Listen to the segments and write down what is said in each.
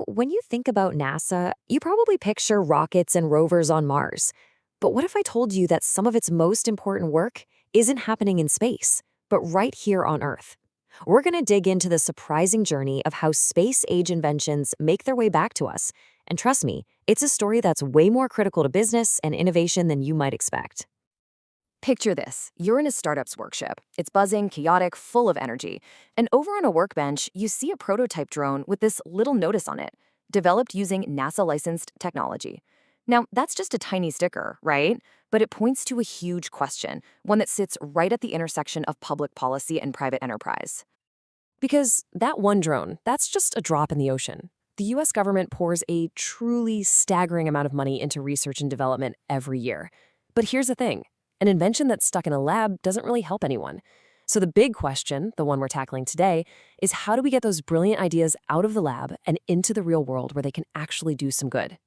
When you think about NASA, you probably picture rockets and rovers on Mars. But what if I told you that some of its most important work isn't happening in space, but right here on Earth? We're going to dig into the surprising journey of how space-age inventions make their way back to us. And trust me, it's a story that's way more critical to business and innovation than you might expect. Picture this. You're in a startup's workshop. It's buzzing, chaotic, full of energy. And over on a workbench, you see a prototype drone with this little notice on it, developed using NASA-licensed technology. Now, that's just a tiny sticker, right? But it points to a huge question, one that sits right at the intersection of public policy and private enterprise. Because that one drone, that's just a drop in the ocean. The US government pours a truly staggering amount of money into research and development every year. But here's the thing. An invention that's stuck in a lab doesn't really help anyone. So the big question, the one we're tackling today, is how do we get those brilliant ideas out of the lab and into the real world where they can actually do some good?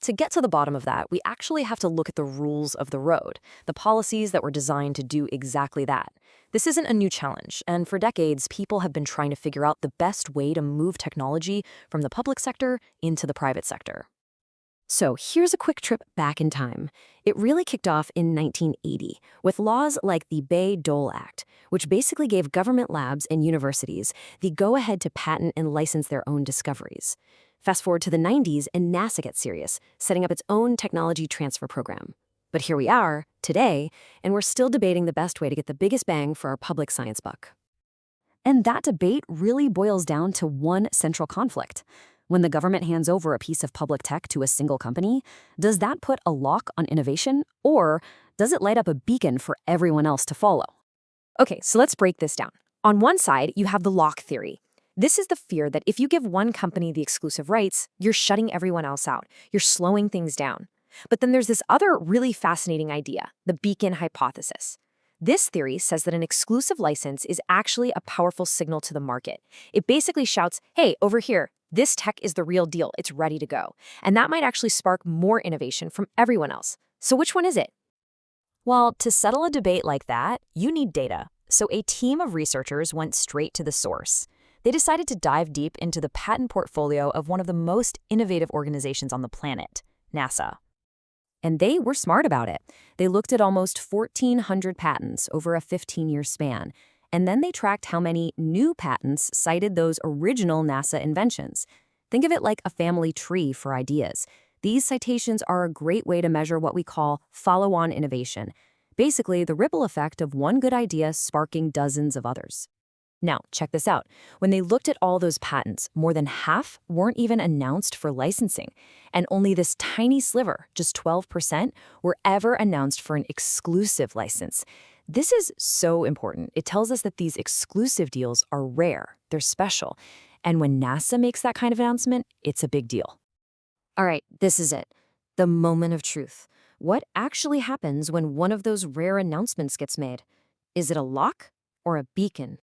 To get to the bottom of that, we actually have to look at the rules of the road, the policies that were designed to do exactly that. This isn't a new challenge, and for decades, people have been trying to figure out the best way to move technology from the public sector into the private sector. So here's a quick trip back in time. It really kicked off in 1980 with laws like the Bayh-Dole Act, which basically gave government labs and universities the go-ahead to patent and license their own discoveries. Fast forward to the 90s and NASA gets serious, setting up its own technology transfer program. But here we are, today, and we're still debating the best way to get the biggest bang for our public science buck. And that debate really boils down to one central conflict. When the government hands over a piece of public tech to a single company, does that put a lock on innovation, or does it light up a beacon for everyone else to follow? Okay, so let's break this down. On one side, you have the lock theory. This is the fear that if you give one company the exclusive rights, you're shutting everyone else out. You're slowing things down. But then there's this other really fascinating idea, the beacon hypothesis. This theory says that an exclusive license is actually a powerful signal to the market. It basically shouts, hey, over here, this tech is the real deal. It's ready to go. And that might actually spark more innovation from everyone else. So which one is it? Well, to settle a debate like that, you need data. So a team of researchers went straight to the source. They decided to dive deep into the patent portfolio of one of the most innovative organizations on the planet, NASA. And they were smart about it. They looked at almost 1,400 patents over a 15-year span, and then they tracked how many new patents cited those original NASA inventions. Think of it like a family tree for ideas. These citations are a great way to measure what we call follow-on innovation, basically the ripple effect of one good idea sparking dozens of others. Now, check this out. When they looked at all those patents, more than half weren't even announced for licensing, and only this tiny sliver, just 12%, were ever announced for an exclusive license. This is so important. It tells us that these exclusive deals are rare, they're special, and when NASA makes that kind of announcement, it's a big deal. All right, this is it. The moment of truth. What actually happens when one of those rare announcements gets made? Is it a lock or a beacon?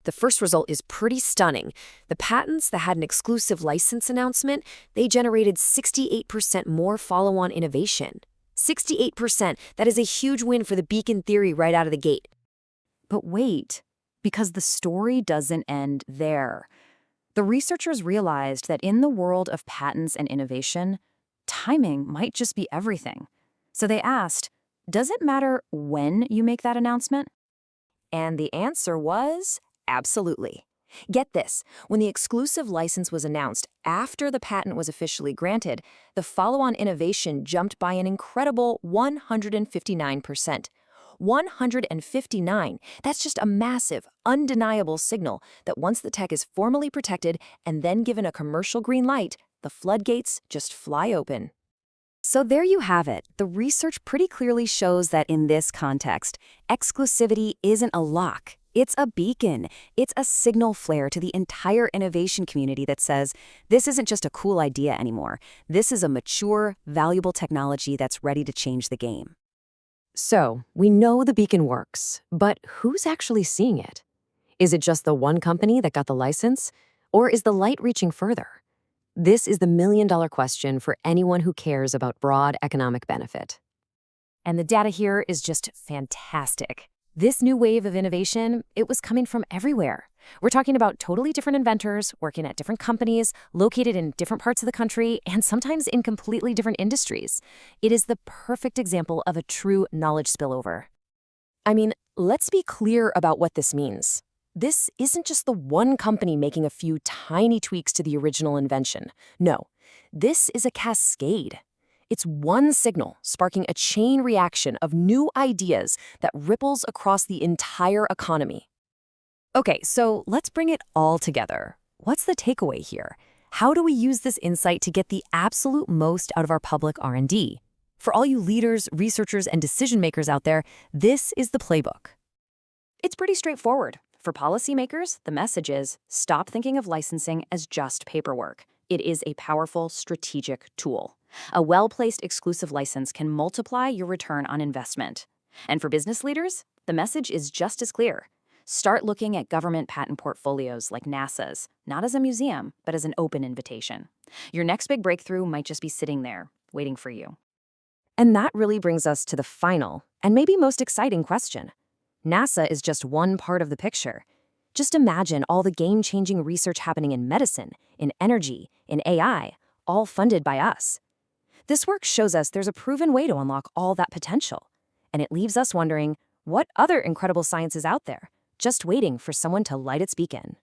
The first result is pretty stunning. The patents that had an exclusive license announcement, they generated 68% more follow-on innovation. 68%, that is a huge win for the beacon theory right out of the gate. But wait, because the story doesn't end there. The researchers realized that in the world of patents and innovation, timing might just be everything. So they asked, does it matter when you make that announcement? And the answer was absolutely. Get this, when the exclusive license was announced after the patent was officially granted, the follow-on innovation jumped by an incredible 159%. 159. That's just a massive, undeniable signal that once the tech is formally protected and then given a commercial green light, the floodgates just fly open. So there you have it. The research pretty clearly shows that in this context, exclusivity isn't a lock. It's a beacon. It's a signal flare to the entire innovation community that says, this isn't just a cool idea anymore. This is a mature, valuable technology that's ready to change the game. So, we know the beacon works, but who's actually seeing it? Is it just the one company that got the license? Or is the light reaching further? This is the million-dollar question for anyone who cares about broad economic benefit. And the data here is just fantastic. This new wave of innovation, it was coming from everywhere. We're talking about totally different inventors working at different companies, located in different parts of the country, and sometimes in completely different industries. It is the perfect example of a true knowledge spillover. I mean, let's be clear about what this means. This isn't just the one company making a few tiny tweaks to the original invention. No, this is a cascade. It's one signal sparking a chain reaction of new ideas that ripples across the entire economy. Okay, so let's bring it all together. What's the takeaway here? How do we use this insight to get the absolute most out of our public R&D? For all you leaders, researchers, and decision makers out there, this is the playbook. It's pretty straightforward. For policymakers, the message is stop thinking of licensing as just paperwork. It is a powerful strategic tool. A well-placed exclusive license can multiply your return on investment. And for business leaders, the message is just as clear. Start looking at government patent portfolios like NASA's, not as a museum, but as an open invitation. Your next big breakthrough might just be sitting there, waiting for you. And that really brings us to the final, and maybe most exciting question. NASA is just one part of the picture. Just imagine all the game-changing research happening in medicine, in energy, in AI, all funded by us. This work shows us there's a proven way to unlock all that potential. And it leaves us wondering, what other incredible science is out there, just waiting for someone to light its beacon?